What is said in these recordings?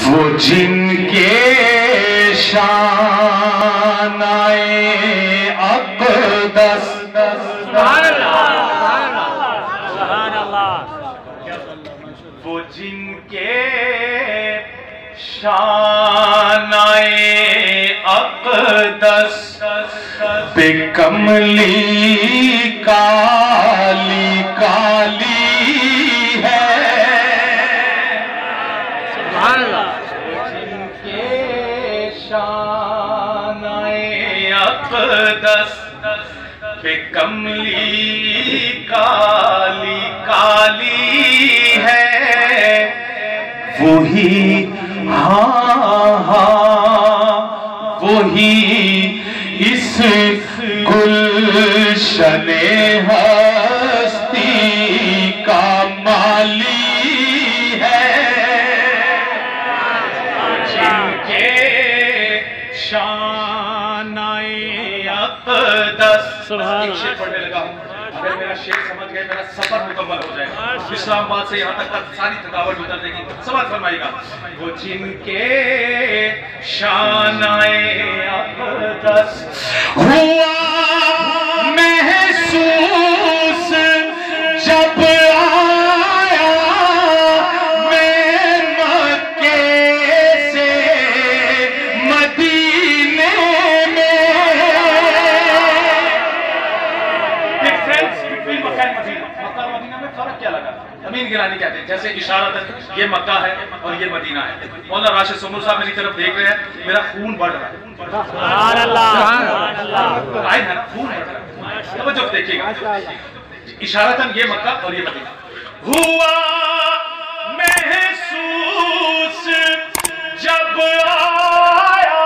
وہ جن کے شانائے اقدس وہ جن کے شانائے اقدس بے کملی کالی کالی ہے، جن کے شانائے اقدس بے کملی کالی کالی ہے، وہی وہی اس گلشن ہستی کا مالی ہے، جن کے شانائے اقدس۔ ایک شعر پڑھنے لگا ہوں، اگر میرا شعر سمجھ گئے میرا سفر مکمل ہو جائے گا، اسلام آباد سے یہاں تک ساری تھکاوٹ اتر جائے گی۔ سمجھ فرمائیے گا، وہ جن کے شانائے اقدس ہوا محسوس جب آیا میں مکے سے مدینے میں۔ مکہ اور مدینہ میں فرق کیا لگا؟ امین گیلانی کہتے ہیں جیسے اشارتاً یہ مکہ ہے اور یہ مدینہ ہے۔ مولانا راشد سمر صاحب میری طرف دیکھ رہے ہیں، میرا خون بڑھ رہا ہے، سبحان اللہ، آئے ہے نا، خون بڑھ رہا ہے، توجہ دیکھیے گا، اشارتاً یہ مکہ اور یہ مدینہ۔ ہوا محسوس جب آیا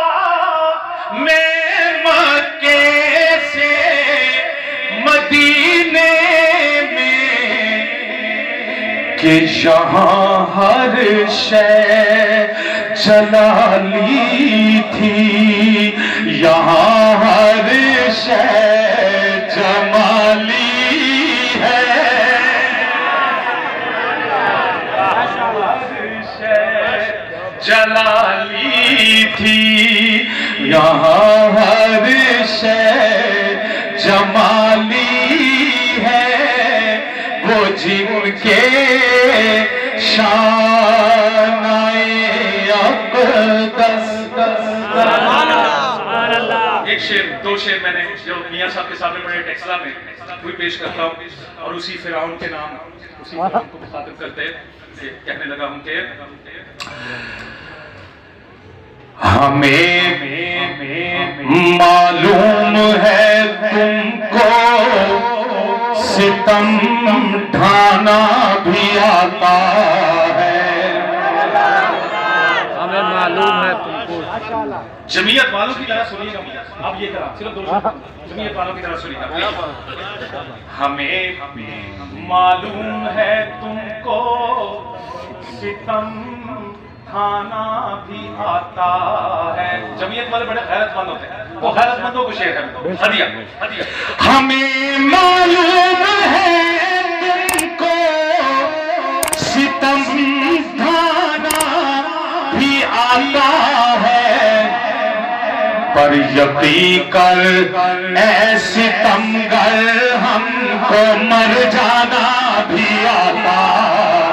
میں مکے سے مدینے کہ یہاں ہر شے جلالی تھی، یہاں ہر شے جمالی ہے، ہر شے جلالی تھی، یہاں ہر شے جمالی ہے، وہ جن کے شانائے اقدس۔ ایک شعر، دو شعر میں نے جو میاں صاحب کے سامنے پڑھے ٹیکسلا میں وہی پیش کرتا ہوں، اور اسی فرعون کے نام اسی فرعون کو مخاطب کرتے کہنے لگا ہوں کہ ہمیں معلوم ہے تم کو ستم ڈھانا بھی آتا ہے، ہمیں معلوم ہے تم کو۔ جمعیت والوں کی طرح سنیے گا، اب یہ طرح صرف دو جمعیت والوں کی طرح سنیے گا۔ ہمیں معلوم ہے تم کو ستم ڈھانا بھی آتا ہے۔ جمعیت والے بڑے غیرت مند ہوتے ہیں، وہ غیرت مندوں کو شعر ہے ہدیہ۔ ہمیں معلوم ہے تم کو ستم ڈھانا بھی آتا ہے، پر یقین کر اے ستمگر ہم کو مر جانا بھی آتا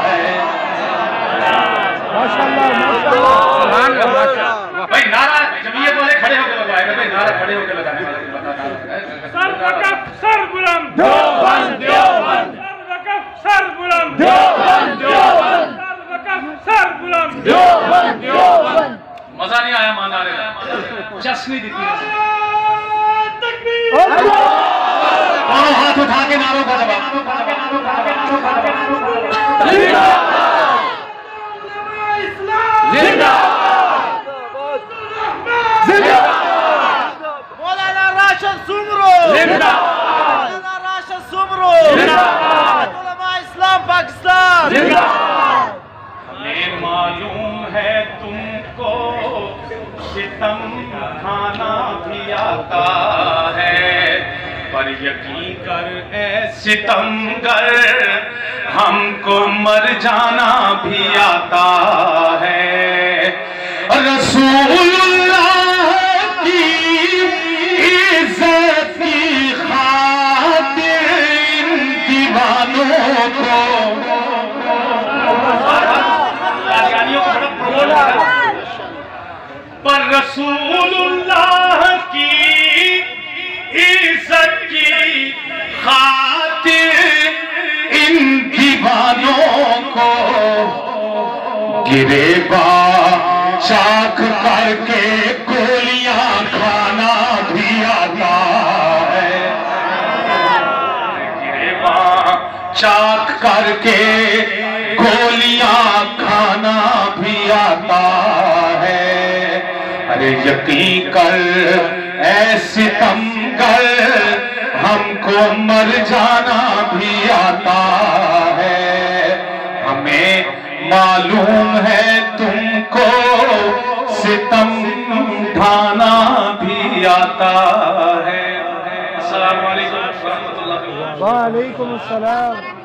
ہے۔ بھائی نعرہ جمعیت والے کھڑے ہو کے لگائے گا، بھائی نعرہ کھڑے ہو کے لگائے گا۔ سر وقف سر بلند، دیوبند دیوبند، سر وقف سر بلند، دیوبند دیوبند، سر وقف سر بلند، دیوبند دیوبند۔ مزہ نہیں آیا مان آ رہے چس نہیں دیتی، تکبیر، ہاتھ اٹھا کے نعروں کا جواب۔ زندہ زندہ مولانا راشد سمرو، زندہ مولانا راشد سمرو، زندہ علماء اسلام پاکستان، زندہ۔ ہمیں معلوم ہے تم کو ستم ڈھانا بھی آتا ہے، پر یقین کر اے ستمگر ہم کو مر جانا بھی آتا ہے۔ رسول اللہ کی عزت کی خاطر ان دیوانوں کو پر رسول اللہ کی عزت کی خاطر ان دیوانوں کو گریباں چاک کر کے گولیاں کھانا بھی آتا ہے گریباں چاک کر کے گولیاں کھانا بھی آتا ہے ارے یقین کر اے ستمگر ہم کو مر جانا بھی آتا ہے ہمیں معلوم ہے تم کو ستم ڈھانا بھی آتا ہے السلام علیکم ورحمۃ اللہ وعلیکم السلام